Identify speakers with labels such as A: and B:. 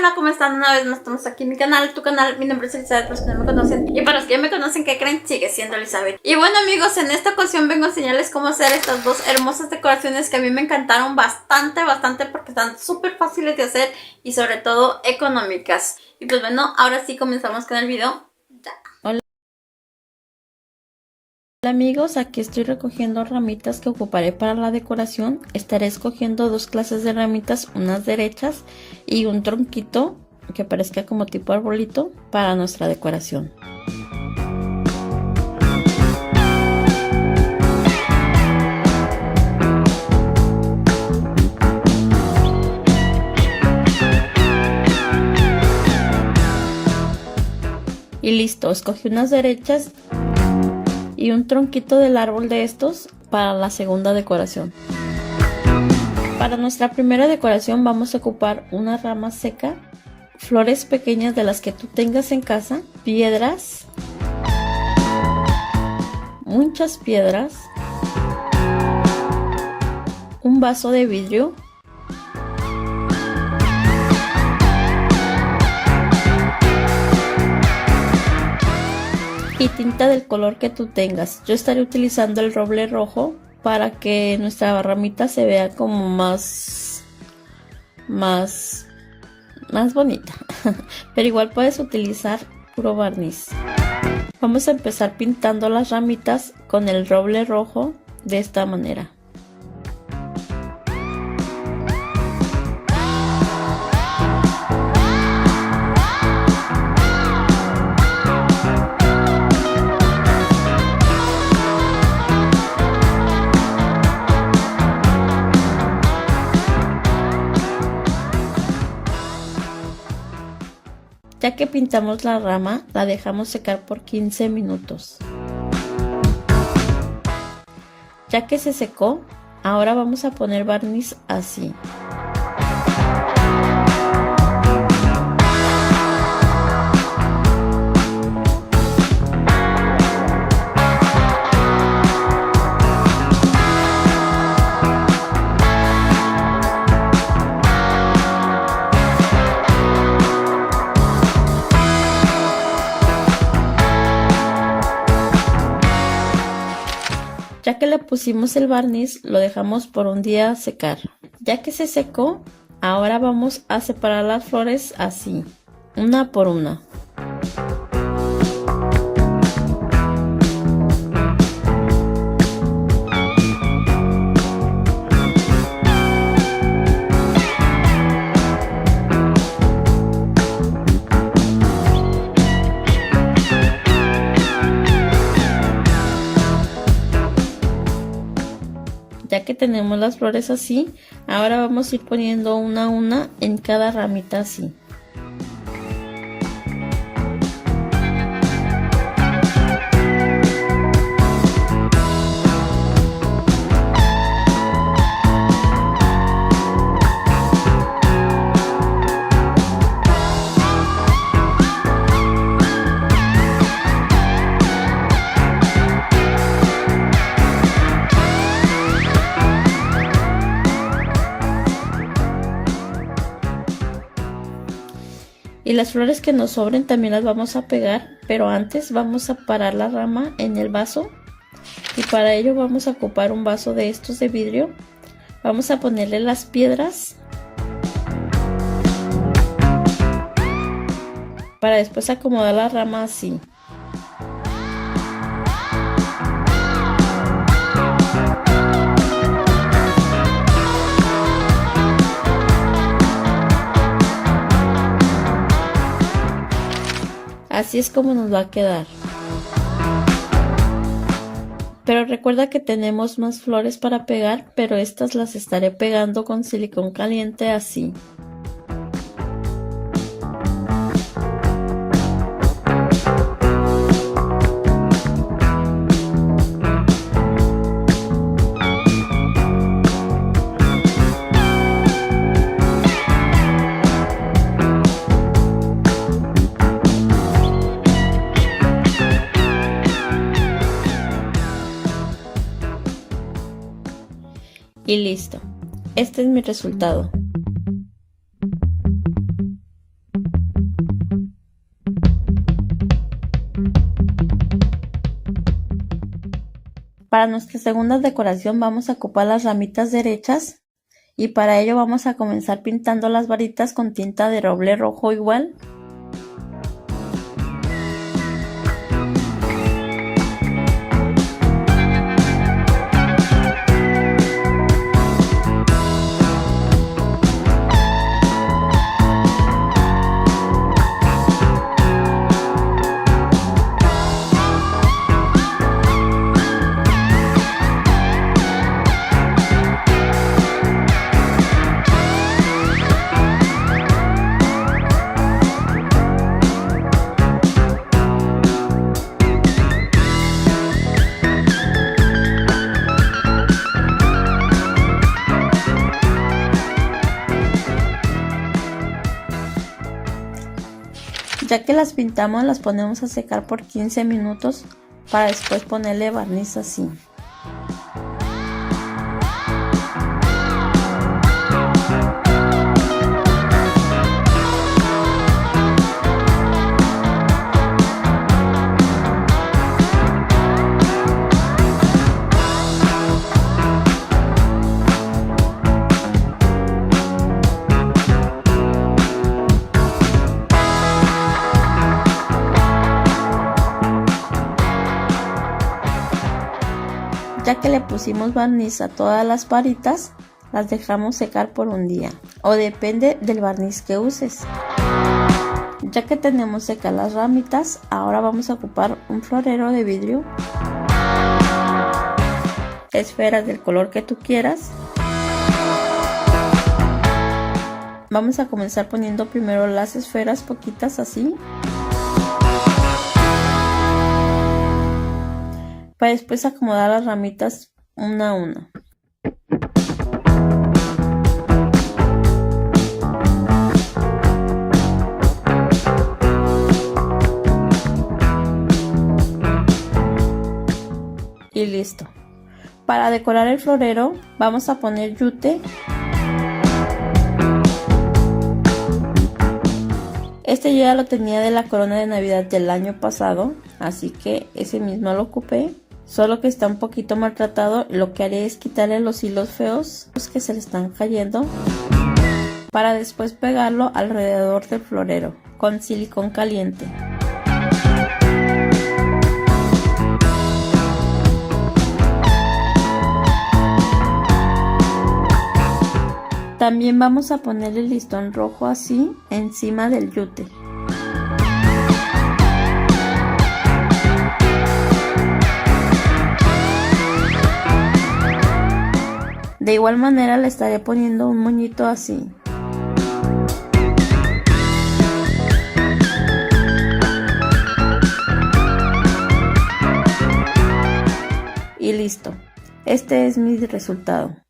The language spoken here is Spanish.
A: Hola, ¿cómo están? Una vez más estamos aquí en mi canal, tu canal. Mi nombre es Elizabeth, para los que no me conocen. Y para los que ya me conocen, ¿qué creen? Sigue siendo Elizabeth. Y bueno, amigos, en esta ocasión vengo a enseñarles cómo hacer estas dos hermosas decoraciones que a mí me encantaron bastante porque están súper fáciles de hacer y sobre todo económicas. Y pues bueno, ahora sí comenzamos con el video. Ya.
B: Hola amigos, aquí estoy recogiendo ramitas que ocuparé para la decoración. Estaré escogiendo dos clases de ramitas, unas derechas y un tronquito que parezca como tipo arbolito para nuestra decoración. Y listo, escogí unas derechas y un tronquito del árbol de estos para la segunda decoración. Para nuestra primera decoración vamos a ocupar una rama seca, flores pequeñas de las que tú tengas en casa, piedras, muchas piedras, un vaso de vidrio, y tinta del color que tú tengas. Yo estaré utilizando el roble rojo para que nuestra ramita se vea como más bonita. Pero igual puedes utilizar puro barniz. Vamos a empezar pintando las ramitas con el roble rojo de esta manera. Ya que pintamos la rama, la dejamos secar por 15 minutos. Ya que se secó, ahora vamos a poner barniz así. Ya que le pusimos el barniz, lo dejamos por un día secar. Ya que se secó, ahora vamos a separar las flores así, una por una. Ya que tenemos las flores así, ahora vamos a ir poniendo una a una en cada ramita así. Y las flores que nos sobren también las vamos a pegar, pero antes vamos a parar la rama en el vaso. Y para ello vamos a ocupar un vaso de estos de vidrio. Vamos a ponerle las piedras para después acomodar la rama así. Así es como nos va a quedar. Pero recuerda que tenemos más flores para pegar, pero estas las estaré pegando con silicón caliente así. Y listo. Este es mi resultado. Para nuestra segunda decoración vamos a ocupar las ramitas derechas y para ello vamos a comenzar pintando las varitas con tinta de roble rojo igual. Ya que las pintamos, las ponemos a secar por 15 minutos para después ponerle barniz así. Ya que le pusimos barniz a todas las varitas, las dejamos secar por un día, o depende del barniz que uses. Ya que tenemos secas las ramitas, ahora vamos a ocupar un florero de vidrio, esferas del color que tú quieras. Vamos a comenzar poniendo primero las esferas, poquitas así, para después acomodar las ramitas una a una. Y listo. Para decorar el florero vamos a poner yute. Este yo ya lo tenía de la corona de Navidad del año pasado, así que ese mismo lo ocupé. Solo que está un poquito maltratado, lo que haré es quitarle los hilos feos que se le están cayendo para después pegarlo alrededor del florero con silicón caliente. También vamos a poner el listón rojo así encima del yute. De igual manera le estaré poniendo un moñito así. Y listo. Este es mi resultado.